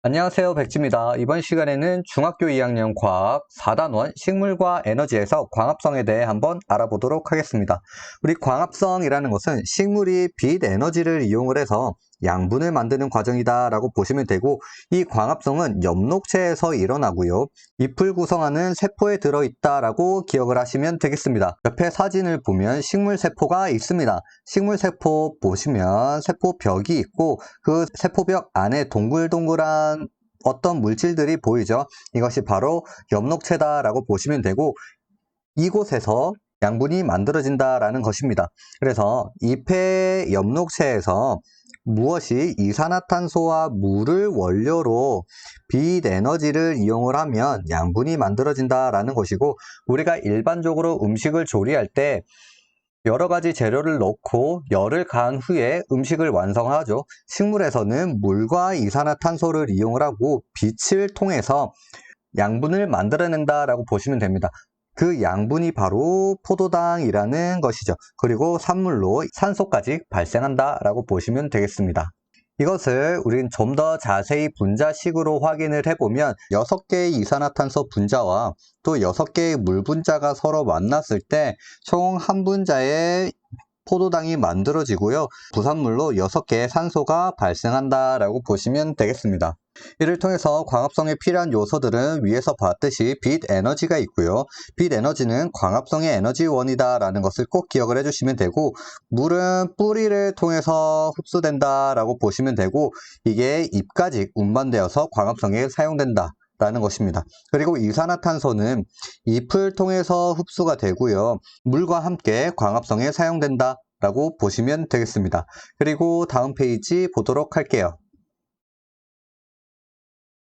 안녕하세요, 백지입니다. 이번 시간에는 중학교 2학년 과학 4단원 식물과 에너지에서 광합성에 대해 한번 알아보도록 하겠습니다. 우리 광합성이라는 것은 식물이 빛 에너지를 이용을 해서 양분을 만드는 과정이다 라고 보시면 되고, 이 광합성은 엽록체에서 일어나고요, 잎을 구성하는 세포에 들어있다 라고 기억을 하시면 되겠습니다. 옆에 사진을 보면 식물 세포가 있습니다. 식물 세포 보시면 세포벽이 있고, 그 세포벽 안에 동글동글한 어떤 물질들이 보이죠. 이것이 바로 엽록체다 라고 보시면 되고, 이곳에서 양분이 만들어진다라는 것입니다. 그래서 잎의 엽록체에서 무엇이 이산화탄소와 물을 원료로 빛 에너지를 이용을 하면 양분이 만들어진다라는 것이고, 우리가 일반적으로 음식을 조리할 때 여러 가지 재료를 넣고 열을 가한 후에 음식을 완성하죠. 식물에서는 물과 이산화탄소를 이용을 하고 빛을 통해서 양분을 만들어낸다라고 보시면 됩니다. 그 양분이 바로 포도당이라는 것이죠. 그리고 산물로 산소까지 발생한다라고 보시면 되겠습니다. 이것을 우린 좀 더 자세히 분자식으로 확인을 해보면 6개의 이산화탄소 분자와 또 6개의 물 분자가 서로 만났을 때 총 한 분자의 포도당이 만들어지고요, 부산물로 6개의 산소가 발생한다라고 보시면 되겠습니다. 이를 통해서 광합성에 필요한 요소들은 위에서 봤듯이 빛 에너지가 있고요. 빛 에너지는 광합성의 에너지원이다 라는 것을 꼭 기억을 해주시면 되고, 물은 뿌리를 통해서 흡수된다 라고 보시면 되고, 이게 잎까지 운반되어서 광합성에 사용된다 라는 것입니다. 그리고 이산화탄소는 잎을 통해서 흡수가 되고요, 물과 함께 광합성에 사용된다 라고 보시면 되겠습니다. 그리고 다음 페이지 보도록 할게요.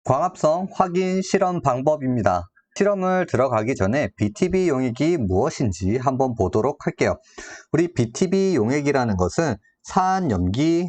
광합성 확인 실험 방법입니다. 실험을 들어가기 전에 BTB 용액이 무엇인지 한번 보도록 할게요. 우리 BTB 용액이라는 것은 산염기,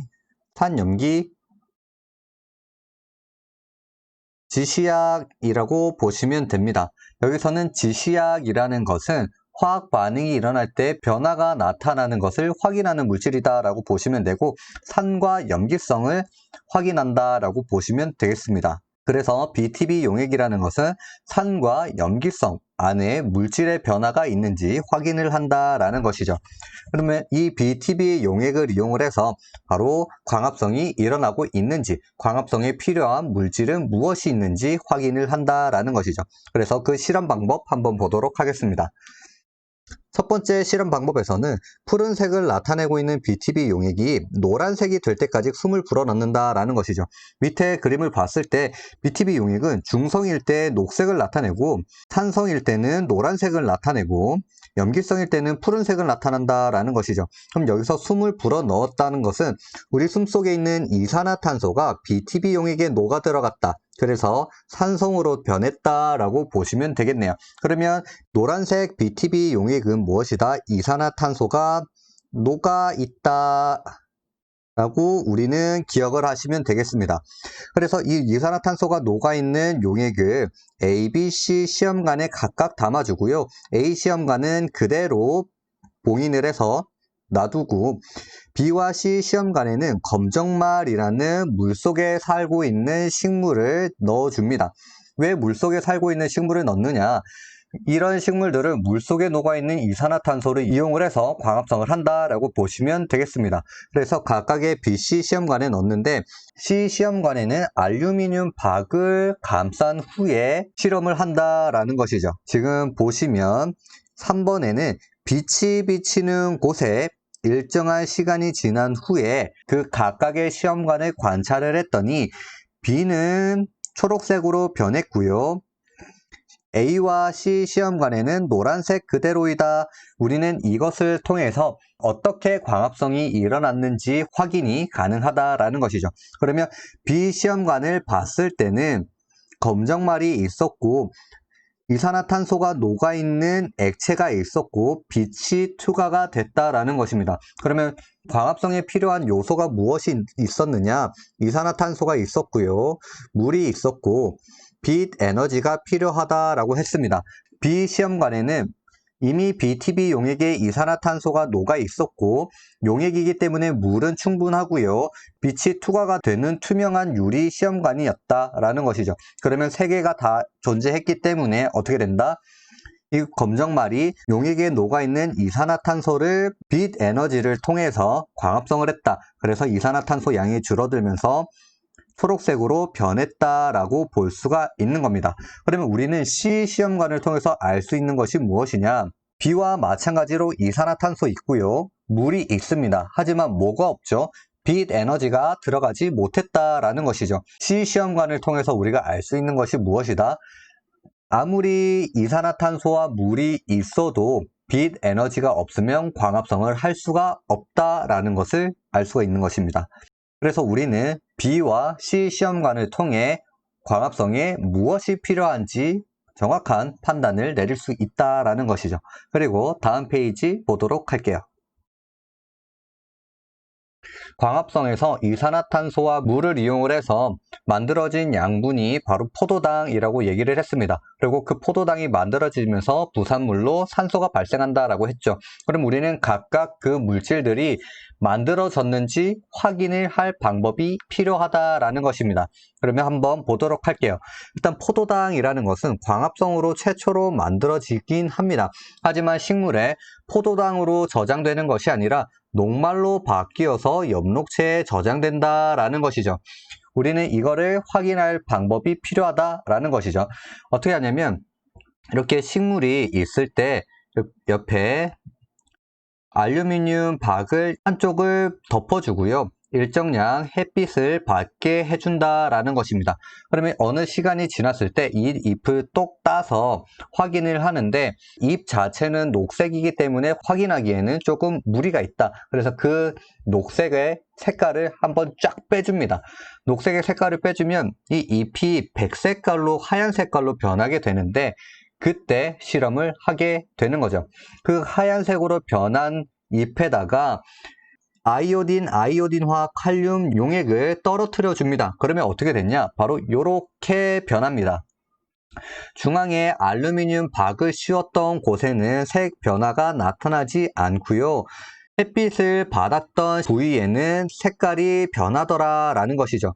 지시약이라고 보시면 됩니다. 여기서는 지시약이라는 것은 화학 반응이 일어날 때 변화가 나타나는 것을 확인하는 물질이다 라고 보시면 되고, 산과 염기성을 확인한다 라고 보시면 되겠습니다. 그래서 BTB 용액이라는 것은 산과 염기성 안에 물질의 변화가 있는지 확인을 한다라는 것이죠. 그러면 이 BTB 용액을 이용을 해서 바로 광합성이 일어나고 있는지, 광합성에 필요한 물질은 무엇이 있는지 확인을 한다라는 것이죠. 그래서 그 실험 방법 한번 보도록 하겠습니다. 첫 번째 실험 방법에서는 푸른색을 나타내고 있는 BTB 용액이 노란색이 될 때까지 숨을 불어넣는다라는 것이죠. 밑에 그림을 봤을 때 BTB 용액은 중성일 때 녹색을 나타내고, 산성일 때는 노란색을 나타내고, 염기성일 때는 푸른색을 나타난다라는 것이죠. 그럼 여기서 숨을 불어넣었다는 것은 우리 숨속에 있는 이산화탄소가 BTB 용액에 녹아 들어갔다, 그래서 산성으로 변했다라고 보시면 되겠네요. 그러면 노란색 BTB 용액은 무엇이다? 이산화탄소가 녹아 있다 라고 우리는 기억을 하시면 되겠습니다. 그래서 이 이산화탄소가 녹아있는 용액을 A, B, C 시험관에 각각 담아주고요, A 시험관은 그대로 봉인을 해서 놔두고, B와 C 시험관에는 검정말이라는 물속에 살고 있는 식물을 넣어줍니다. 왜 물속에 살고 있는 식물을 넣느냐? 이런 식물들은 물속에 녹아있는 이산화탄소를 이용을 해서 광합성을 한다라고 보시면 되겠습니다. 그래서 각각의 B, C 시험관에 넣는데, C 시험관에는 알루미늄 박을 감싼 후에 실험을 한다라는 것이죠. 지금 보시면 3번에는 빛이 비치는 곳에 일정한 시간이 지난 후에 그 각각의 시험관을 관찰을 했더니 B는 초록색으로 변했고요, A와 C 시험관에는 노란색 그대로이다. 우리는 이것을 통해서 어떻게 광합성이 일어났는지 확인이 가능하다라는 것이죠. 그러면 B 시험관을 봤을 때는 검정말이 있었고, 이산화탄소가 녹아있는 액체가 있었고, 빛이 투과가 됐다라는 것입니다. 그러면 광합성에 필요한 요소가 무엇이 있었느냐? 이산화탄소가 있었고요, 물이 있었고, 빛 에너지가 필요하다라고 했습니다. B 시험관에는 이미 BTB 용액에 이산화탄소가 녹아 있었고 용액이기 때문에 물은 충분하고요. 빛이 투과가 되는 투명한 유리 시험관이었다라는 것이죠. 그러면 세 개가 다 존재했기 때문에 어떻게 된다? 이 검정말이 용액에 녹아있는 이산화탄소를 빛 에너지를 통해서 광합성을 했다. 그래서 이산화탄소 양이 줄어들면서 초록색으로 변했다라고 볼 수가 있는 겁니다. 그러면 우리는 C 시험관을 통해서 알 수 있는 것이 무엇이냐? B와 마찬가지로 이산화탄소 있고요. 물이 있습니다. 하지만 뭐가 없죠? 빛 에너지가 들어가지 못했다라는 것이죠. C 시험관을 통해서 우리가 알 수 있는 것이 무엇이다? 아무리 이산화탄소와 물이 있어도 빛 에너지가 없으면 광합성을 할 수가 없다라는 것을 알 수가 있는 것입니다. 그래서 우리는 B와 C 시험관을 통해 광합성에 무엇이 필요한지 정확한 판단을 내릴 수 있다라는 것이죠. 그리고 다음 페이지 보도록 할게요. 광합성에서 이산화탄소와 물을 이용을 해서 만들어진 양분이 바로 포도당이라고 얘기를 했습니다. 그리고 그 포도당이 만들어지면서 부산물로 산소가 발생한다라고 했죠. 그럼 우리는 각각 그 물질들이 만들어졌는지 확인을 할 방법이 필요하다라는 것입니다. 그러면 한번 보도록 할게요. 일단 포도당이라는 것은 광합성으로 최초로 만들어지긴 합니다. 하지만 식물에 포도당으로 저장되는 것이 아니라 녹말로 바뀌어서 엽록체에 저장된다라는 것이죠. 우리는 이거를 확인할 방법이 필요하다라는 것이죠. 어떻게 하냐면 이렇게 식물이 있을 때 옆에 알루미늄 박을 한쪽을 덮어주고요. 일정량 햇빛을 받게 해준다라는 것입니다. 그러면 어느 시간이 지났을 때 이 잎을 똑 따서 확인을 하는데 잎 자체는 녹색이기 때문에 확인하기에는 조금 무리가 있다. 그래서 그 녹색의 색깔을 한번 쫙 빼줍니다. 녹색의 색깔을 빼주면 이 잎이 백색깔로 하얀 색깔로 변하게 되는데 그때 실험을 하게 되는 거죠. 그 하얀색으로 변한 잎에다가 아이오딘화 칼륨 용액을 떨어뜨려 줍니다. 그러면 어떻게 됐냐? 바로 이렇게 변합니다. 중앙에 알루미늄 박을 씌웠던 곳에는 색 변화가 나타나지 않고요. 햇빛을 받았던 부위에는 색깔이 변하더라라는 것이죠.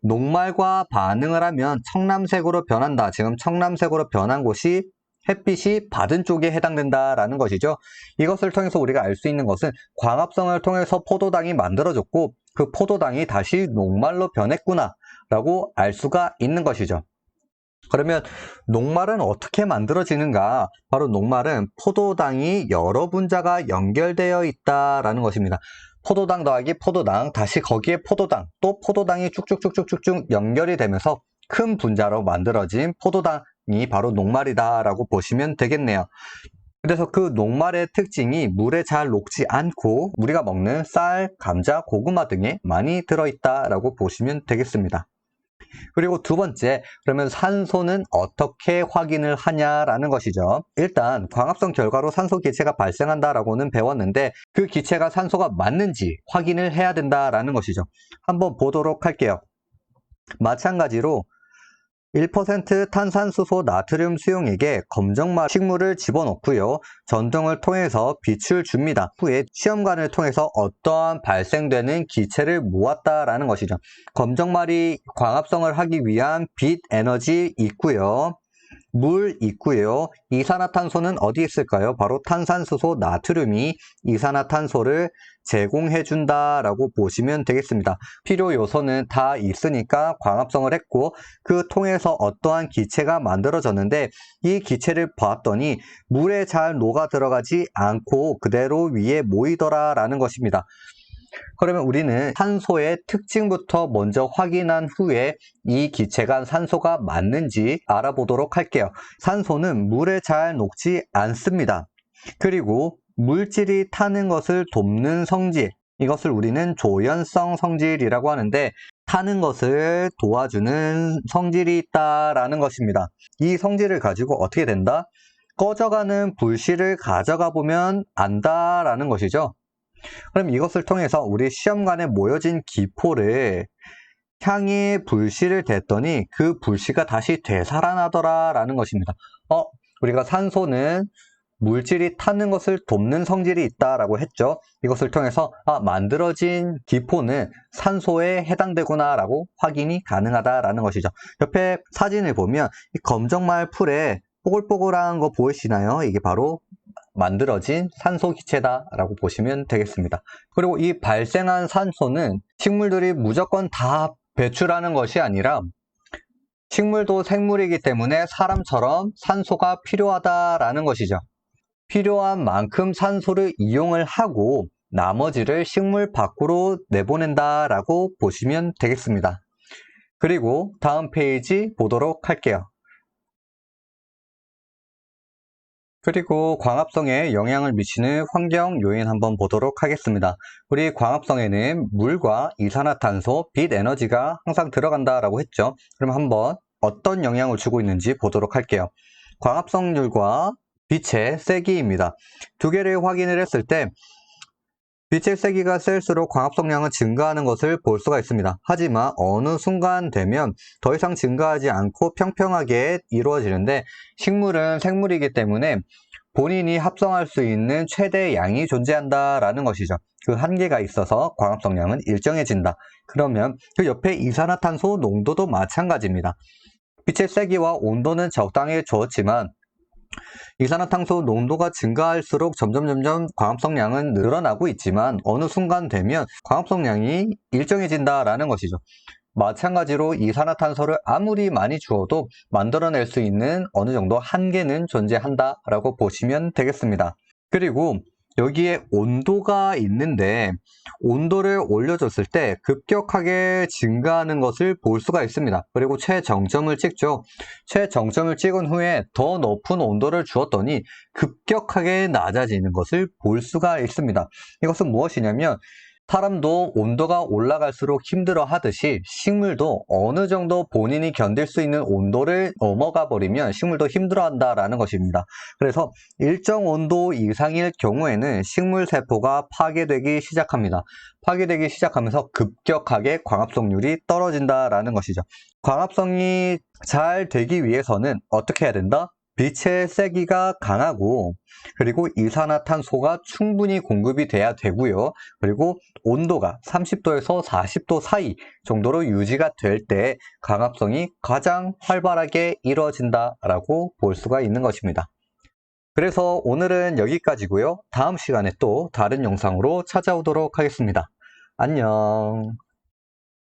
녹말과 반응을 하면 청람색으로 변한다. 지금 청람색으로 변한 곳이 햇빛이 받은 쪽에 해당된다라는 것이죠. 이것을 통해서 우리가 알 수 있는 것은 광합성을 통해서 포도당이 만들어졌고 그 포도당이 다시 녹말로 변했구나 라고 알 수가 있는 것이죠. 그러면 녹말은 어떻게 만들어지는가? 바로 녹말은 포도당이 여러 분자가 연결되어 있다라는 것입니다. 포도당 더하기 포도당, 다시 거기에 포도당, 또 포도당이 쭉쭉쭉쭉쭉 연결이 되면서 큰 분자로 만들어진 포도당이 바로 녹말이다 라고 보시면 되겠네요. 그래서 그 녹말의 특징이 물에 잘 녹지 않고 우리가 먹는 쌀, 감자, 고구마 등에 많이 들어있다라고 보시면 되겠습니다. 그리고 두 번째, 그러면 산소는 어떻게 확인을 하냐라는 것이죠. 일단 광합성 결과로 산소 기체가 발생한다라고는 배웠는데 그 기체가 산소가 맞는지 확인을 해야 된다라는 것이죠. 한번 보도록 할게요. 마찬가지로 1% 탄산수소 나트륨 수용액에 검정말 식물을 집어넣고요. 전등을 통해서 빛을 줍니다. 후에 시험관을 통해서 어떠한 발생되는 기체를 모았다라는 것이죠. 검정말이 광합성을 하기 위한 빛 에너지 있고요. 물 있고요. 이산화탄소는 어디 있을까요? 바로 탄산수소 나트륨이 이산화탄소를 제공해 준다라고 보시면 되겠습니다. 필요 요소는 다 있으니까 광합성을 했고 그 통해서 어떠한 기체가 만들어졌는데 이 기체를 봤더니 물에 잘 녹아 들어가지 않고 그대로 위에 모이더라라는 것입니다. 그러면 우리는 산소의 특징부터 먼저 확인한 후에 이 기체가 산소가 맞는지 알아보도록 할게요. 산소는 물에 잘 녹지 않습니다. 그리고 물질이 타는 것을 돕는 성질, 이것을 우리는 조연성 성질이라고 하는데 타는 것을 도와주는 성질이 있다라는 것입니다. 이 성질을 가지고 어떻게 된다? 꺼져가는 불씨를 가져가 보면 안다라는 것이죠. 그럼 이것을 통해서 우리 시험관에 모여진 기포를 향해 불씨를 댔더니 그 불씨가 다시 되살아나더라라는 것입니다. 우리가 산소는 물질이 타는 것을 돕는 성질이 있다라고 했죠. 이것을 통해서 만들어진 기포는 산소에 해당되구나 라고 확인이 가능하다라는 것이죠. 옆에 사진을 보면 이 검정말 풀에 뽀글뽀글한 거 보이시나요? 이게 바로 만들어진 산소 기체다라고 보시면 되겠습니다. 그리고 이 발생한 산소는 식물들이 무조건 다 배출하는 것이 아니라 식물도 생물이기 때문에 사람처럼 산소가 필요하다라는 것이죠. 필요한 만큼 산소를 이용을 하고 나머지를 식물 밖으로 내보낸다라고 보시면 되겠습니다. 그리고 다음 페이지 보도록 할게요. 그리고 광합성에 영향을 미치는 환경 요인 한번 보도록 하겠습니다. 우리 광합성에는 물과 이산화탄소, 빛 에너지가 항상 들어간다라고 했죠. 그럼 한번 어떤 영향을 주고 있는지 보도록 할게요. 광합성률과 빛의 세기입니다. 두 개를 확인을 했을 때 빛의 세기가 셀수록 광합성량은 증가하는 것을 볼 수가 있습니다. 하지만 어느 순간 되면 더 이상 증가하지 않고 평평하게 이루어지는데 식물은 생물이기 때문에 본인이 합성할 수 있는 최대 양이 존재한다라는 것이죠. 그 한계가 있어서 광합성량은 일정해진다. 그러면 그 옆에 이산화탄소 농도도 마찬가지입니다. 빛의 세기와 온도는 적당히 주었지만 이산화탄소 농도가 증가할수록 점점 광합성량은 늘어나고 있지만 어느 순간 되면 광합성량이 일정해진다라는 것이죠. 마찬가지로 이산화탄소를 아무리 많이 주어도 만들어낼 수 있는 어느 정도 한계는 존재한다라고 보시면 되겠습니다. 그리고 여기에 온도가 있는데 온도를 올려줬을 때 급격하게 증가하는 것을 볼 수가 있습니다. 그리고 최정점을 찍죠. 최정점을 찍은 후에 더 높은 온도를 주었더니 급격하게 낮아지는 것을 볼 수가 있습니다. 이것은 무엇이냐면 사람도 온도가 올라갈수록 힘들어 하듯이 식물도 어느 정도 본인이 견딜 수 있는 온도를 넘어가 버리면 식물도 힘들어 한다라는 것입니다. 그래서 일정 온도 이상일 경우에는 식물 세포가 파괴되기 시작합니다. 파괴되기 시작하면서 급격하게 광합성률이 떨어진다라는 것이죠. 광합성이 잘 되기 위해서는 어떻게 해야 된다? 빛의 세기가 강하고 그리고 이산화탄소가 충분히 공급이 돼야 되고요. 그리고 온도가 30도에서 40도 사이 정도로 유지가 될 때 광합성이 가장 활발하게 이루어진다라고 볼 수가 있는 것입니다. 그래서 오늘은 여기까지고요. 다음 시간에 또 다른 영상으로 찾아오도록 하겠습니다. 안녕.